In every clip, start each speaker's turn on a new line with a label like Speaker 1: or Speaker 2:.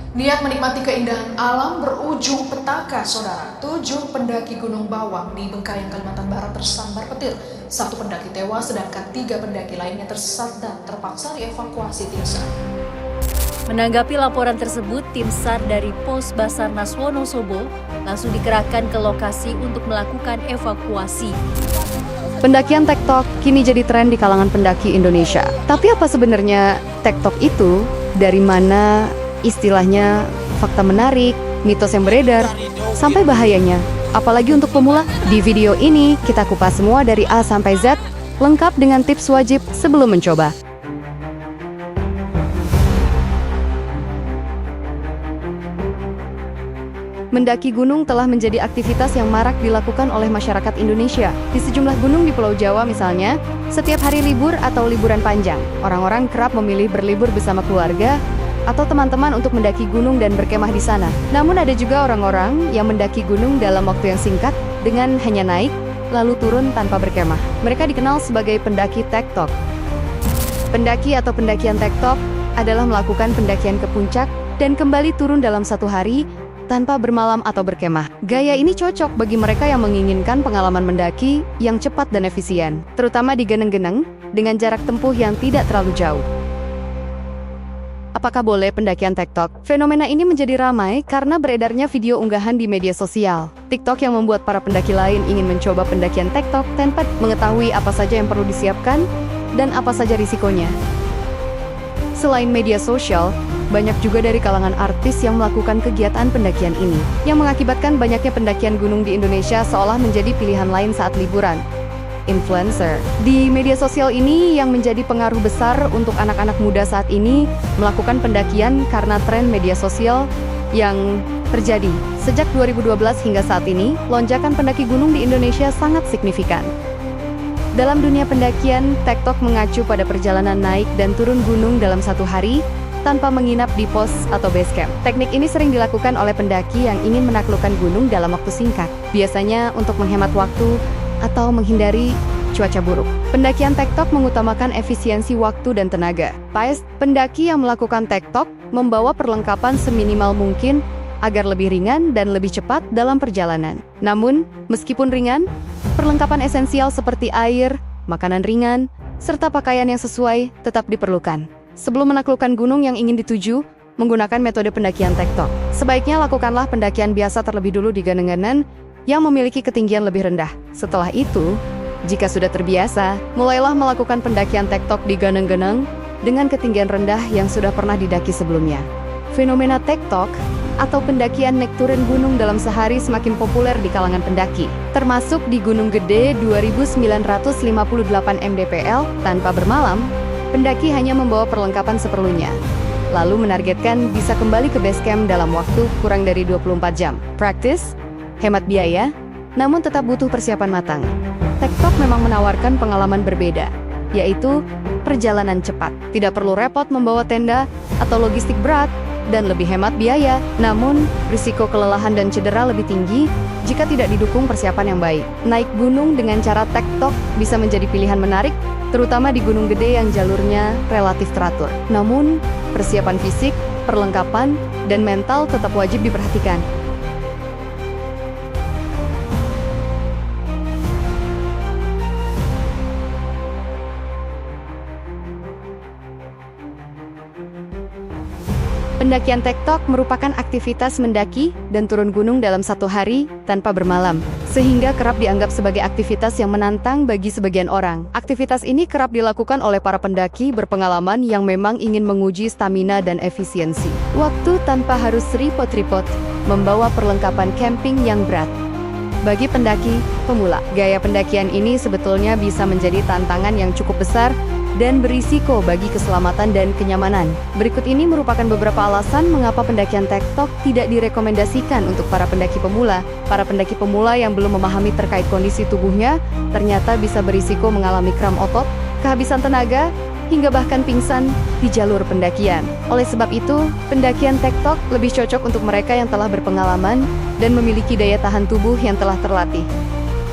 Speaker 1: Niat menikmati keindahan alam berujung petaka, saudara. 7 pendaki Gunung Bawang di Bengkayang, Kalimantan Barat tersambar petir. 1 pendaki tewas, sedangkan 3 pendaki lainnya tersesat dan terpaksa dievakuasi tim SAR.
Speaker 2: Menanggapi laporan tersebut, tim SAR dari Pos Basarnas Wonosobo langsung dikerahkan ke lokasi untuk melakukan evakuasi.
Speaker 3: Pendakian tektok kini jadi tren di kalangan pendaki Indonesia. Tapi apa sebenarnya tektok itu? Dari mana istilahnya, fakta menarik, mitos yang beredar, sampai bahayanya? Apalagi untuk pemula? Di video ini kita kupas semua dari A sampai Z, lengkap dengan tips wajib sebelum mencoba. Mendaki gunung telah menjadi aktivitas yang marak dilakukan oleh masyarakat Indonesia. Di sejumlah gunung di Pulau Jawa misalnya, setiap hari libur atau liburan panjang, orang-orang kerap memilih berlibur bersama keluarga atau teman-teman untuk mendaki gunung dan berkemah di sana. Namun ada juga orang-orang yang mendaki gunung dalam waktu yang singkat dengan hanya naik, lalu turun tanpa berkemah. Mereka dikenal sebagai pendaki tektok. Pendaki atau pendakian tektok adalah melakukan pendakian ke puncak dan kembali turun dalam satu hari tanpa bermalam atau berkemah. Gaya ini cocok bagi mereka yang menginginkan pengalaman mendaki yang cepat dan efisien, terutama di geneng-geneng dengan jarak tempuh yang tidak terlalu jauh. Apakah boleh pendakian tektok? Fenomena ini menjadi ramai karena beredarnya video unggahan di media sosial TikTok yang membuat para pendaki lain ingin mencoba pendakian tektok tanpa mengetahui apa saja yang perlu disiapkan dan apa saja risikonya. Selain media sosial, banyak juga dari kalangan artis yang melakukan kegiatan pendakian ini, yang mengakibatkan banyaknya pendakian gunung di Indonesia seolah menjadi pilihan lain saat liburan. Influencer di media sosial ini yang menjadi pengaruh besar untuk anak-anak muda saat ini melakukan pendakian karena tren media sosial yang terjadi. Sejak 2012 hingga saat ini, lonjakan pendaki gunung di Indonesia sangat signifikan. Dalam dunia pendakian, tektok mengacu pada perjalanan naik dan turun gunung dalam satu hari, tanpa menginap di pos atau base camp. Teknik ini sering dilakukan oleh pendaki yang ingin menaklukkan gunung dalam waktu singkat, biasanya untuk menghemat waktu atau menghindari cuaca buruk. Pendakian tektok mengutamakan efisiensi waktu dan tenaga. Pendaki yang melakukan tektok membawa perlengkapan seminimal mungkin agar lebih ringan dan lebih cepat dalam perjalanan. Namun, meskipun ringan, perlengkapan esensial seperti air, makanan ringan, serta pakaian yang sesuai tetap diperlukan. Sebelum menaklukkan gunung yang ingin dituju, menggunakan metode pendakian tektok. Sebaiknya lakukanlah pendakian biasa terlebih dulu di geneng-geneng yang memiliki ketinggian lebih rendah. Setelah itu, jika sudah terbiasa, mulailah melakukan pendakian tektok di geneng-geneng dengan ketinggian rendah yang sudah pernah didaki sebelumnya. Fenomena tektok atau pendakian naik turun gunung dalam sehari semakin populer di kalangan pendaki, termasuk di Gunung Gede 2958 mdpl tanpa bermalam. Pendaki hanya membawa perlengkapan seperlunya, lalu menargetkan bisa kembali ke base camp dalam waktu kurang dari 24 jam. Praktis, hemat biaya, namun tetap butuh persiapan matang. Tektok memang menawarkan pengalaman berbeda, yaitu perjalanan cepat. Tidak perlu repot membawa tenda atau logistik berat, dan lebih hemat biaya. Namun, risiko kelelahan dan cedera lebih tinggi jika tidak didukung persiapan yang baik. Naik gunung dengan cara tektok bisa menjadi pilihan menarik, terutama di Gunung Gede yang jalurnya relatif teratur. Namun, persiapan fisik, perlengkapan, dan mental tetap wajib diperhatikan. Pendakian tektok merupakan aktivitas mendaki dan turun gunung dalam satu hari tanpa bermalam, sehingga kerap dianggap sebagai aktivitas yang menantang bagi sebagian orang. Aktivitas ini kerap dilakukan oleh para pendaki berpengalaman yang memang ingin menguji stamina dan efisiensi. Waktu tanpa harus repot-repot membawa perlengkapan camping yang berat. Bagi pendaki pemula, gaya pendakian ini sebetulnya bisa menjadi tantangan yang cukup besar dan berisiko bagi keselamatan dan kenyamanan. Berikut ini merupakan beberapa alasan mengapa pendakian tektok tidak direkomendasikan untuk para pendaki pemula. Para pendaki pemula yang belum memahami terkait kondisi tubuhnya ternyata bisa berisiko mengalami kram otot, kehabisan tenaga, hingga bahkan pingsan di jalur pendakian. Oleh sebab itu, pendakian tektok lebih cocok untuk mereka yang telah berpengalaman dan memiliki daya tahan tubuh yang telah terlatih.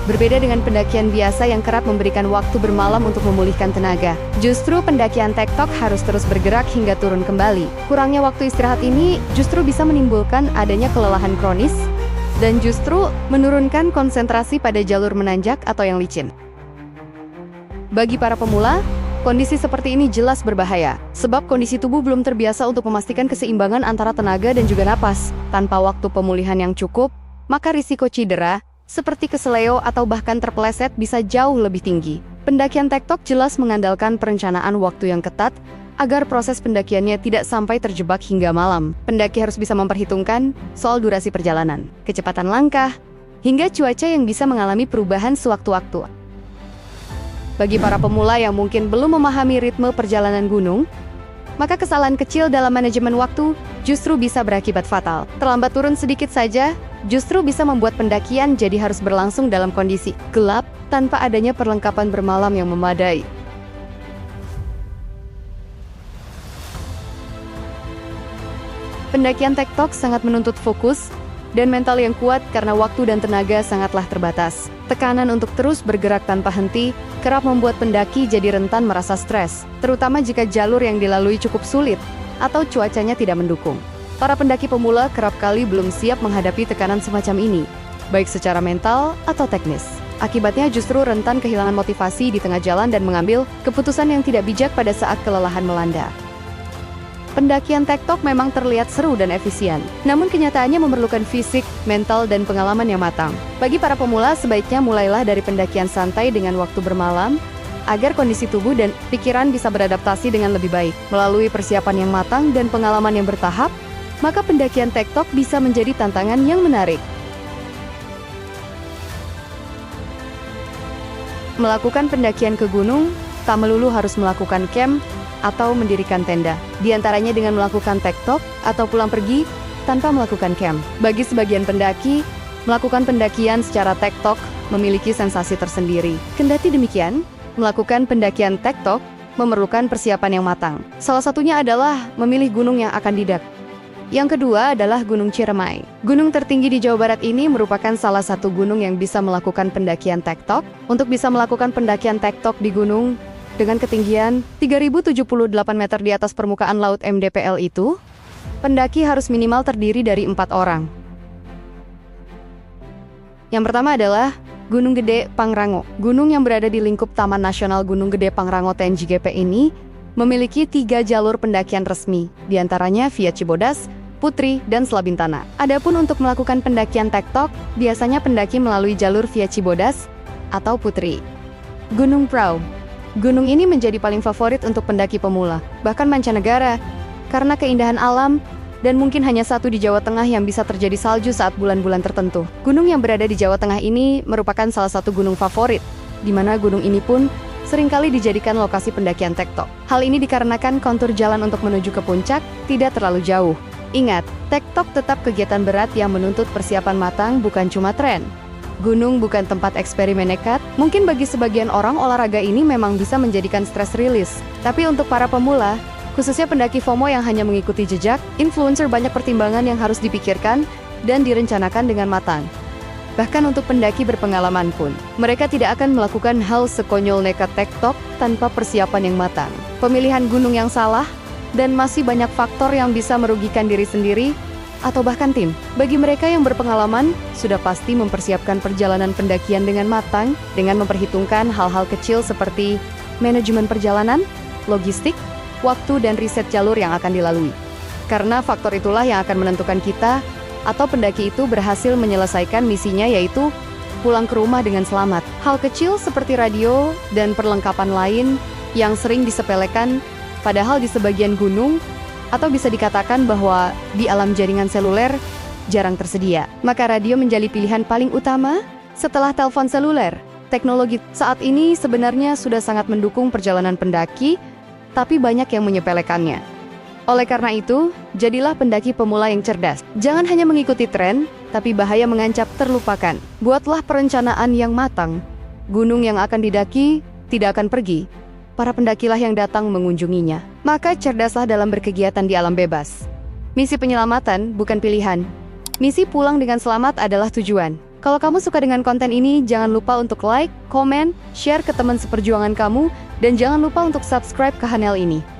Speaker 3: Berbeda dengan pendakian biasa yang kerap memberikan waktu bermalam untuk memulihkan tenaga. Justru pendakian tektok harus terus bergerak hingga turun kembali. Kurangnya waktu istirahat ini justru bisa menimbulkan adanya kelelahan kronis dan justru menurunkan konsentrasi pada jalur menanjak atau yang licin. Bagi para pemula, kondisi seperti ini jelas berbahaya, sebab kondisi tubuh belum terbiasa untuk memastikan keseimbangan antara tenaga dan juga napas. Tanpa waktu pemulihan yang cukup, maka risiko cedera, seperti keseleo atau bahkan terpeleset bisa jauh lebih tinggi. Pendakian tektok jelas mengandalkan perencanaan waktu yang ketat, agar proses pendakiannya tidak sampai terjebak hingga malam. Pendaki harus bisa memperhitungkan soal durasi perjalanan, kecepatan langkah, hingga cuaca yang bisa mengalami perubahan sewaktu-waktu. Bagi para pemula yang mungkin belum memahami ritme perjalanan gunung, maka kesalahan kecil dalam manajemen waktu justru bisa berakibat fatal. Terlambat turun sedikit saja, justru bisa membuat pendakian jadi harus berlangsung dalam kondisi gelap tanpa adanya perlengkapan bermalam yang memadai. Pendakian tektok sangat menuntut fokus dan mental yang kuat karena waktu dan tenaga sangatlah terbatas. Tekanan untuk terus bergerak tanpa henti kerap membuat pendaki jadi rentan merasa stres, terutama jika jalur yang dilalui cukup sulit atau cuacanya tidak mendukung. Para pendaki pemula kerap kali belum siap menghadapi tekanan semacam ini, baik secara mental atau teknis. Akibatnya justru rentan kehilangan motivasi di tengah jalan dan mengambil keputusan yang tidak bijak pada saat kelelahan melanda. Pendakian tektok memang terlihat seru dan efisien, namun kenyataannya memerlukan fisik, mental, dan pengalaman yang matang. Bagi para pemula, sebaiknya mulailah dari pendakian santai dengan waktu bermalam, agar kondisi tubuh dan pikiran bisa beradaptasi dengan lebih baik. Melalui persiapan yang matang dan pengalaman yang bertahap, maka pendakian tektok bisa menjadi tantangan yang menarik. Melakukan pendakian ke gunung, tak melulu harus melakukan camp atau mendirikan tenda. Di antaranya dengan melakukan tektok atau pulang pergi tanpa melakukan camp. Bagi sebagian pendaki, melakukan pendakian secara tektok memiliki sensasi tersendiri. Kendati demikian, melakukan pendakian tektok memerlukan persiapan yang matang. Salah satunya adalah memilih gunung yang akan didaki. Yang kedua adalah Gunung Ciremai. Gunung tertinggi di Jawa Barat ini merupakan salah satu gunung yang bisa melakukan pendakian tektok. Untuk bisa melakukan pendakian tektok di gunung dengan ketinggian 3.078 meter di atas permukaan laut (mdpl) itu, pendaki harus minimal terdiri dari 4 orang. Yang pertama adalah Gunung Gede Pangrango. Gunung yang berada di lingkup Taman Nasional Gunung Gede Pangrango (TNGGP) ini memiliki 3 jalur pendakian resmi, diantaranya via Cibodas, Putri, dan Slabintana. Adapun untuk melakukan pendakian tektok, biasanya pendaki melalui jalur via Cibodas atau Putri. Gunung Prau. Gunung ini menjadi paling favorit untuk pendaki pemula, bahkan mancanegara, karena keindahan alam dan mungkin hanya satu di Jawa Tengah yang bisa terjadi salju saat bulan-bulan tertentu. Gunung yang berada di Jawa Tengah ini merupakan salah satu gunung favorit, di mana gunung ini pun seringkali dijadikan lokasi pendakian tektok. Hal ini dikarenakan kontur jalan untuk menuju ke puncak tidak terlalu jauh. Ingat, tektok tetap kegiatan berat yang menuntut persiapan matang, bukan cuma tren. Gunung bukan tempat eksperimen nekat. Mungkin bagi sebagian orang olahraga ini memang bisa menjadikan stress release. Tapi untuk para pemula, khususnya pendaki FOMO yang hanya mengikuti jejak, influencer banyak pertimbangan yang harus dipikirkan dan direncanakan dengan matang. Bahkan untuk pendaki berpengalaman pun, mereka tidak akan melakukan hal sekonyol nekat tektok tanpa persiapan yang matang. Pemilihan gunung yang salah, dan masih banyak faktor yang bisa merugikan diri sendiri atau bahkan tim. Bagi mereka yang berpengalaman, sudah pasti mempersiapkan perjalanan pendakian dengan matang, dengan memperhitungkan hal-hal kecil seperti manajemen perjalanan, logistik, waktu, dan riset jalur yang akan dilalui. Karena faktor itulah yang akan menentukan kita atau pendaki itu berhasil menyelesaikan misinya, yaitu pulang ke rumah dengan selamat. Hal kecil seperti radio dan perlengkapan lain yang sering disepelekan, padahal di sebagian gunung atau bisa dikatakan bahwa di alam jaringan seluler jarang tersedia. Maka radio menjadi pilihan paling utama setelah telepon seluler. Teknologi saat ini sebenarnya sudah sangat mendukung perjalanan pendaki, tapi banyak yang menyepelekannya. Oleh karena itu, jadilah pendaki pemula yang cerdas. Jangan hanya mengikuti tren, tapi bahaya mengancam terlupakan. Buatlah perencanaan yang matang. Gunung yang akan didaki tidak akan pergi. Para pendakilah yang datang mengunjunginya. Maka cerdaslah dalam berkegiatan di alam bebas. Misi penyelamatan bukan pilihan. Misi pulang dengan selamat adalah tujuan. Kalau kamu suka dengan konten ini, jangan lupa untuk like, komen, share ke teman seperjuangan kamu, dan jangan lupa untuk subscribe ke channel ini.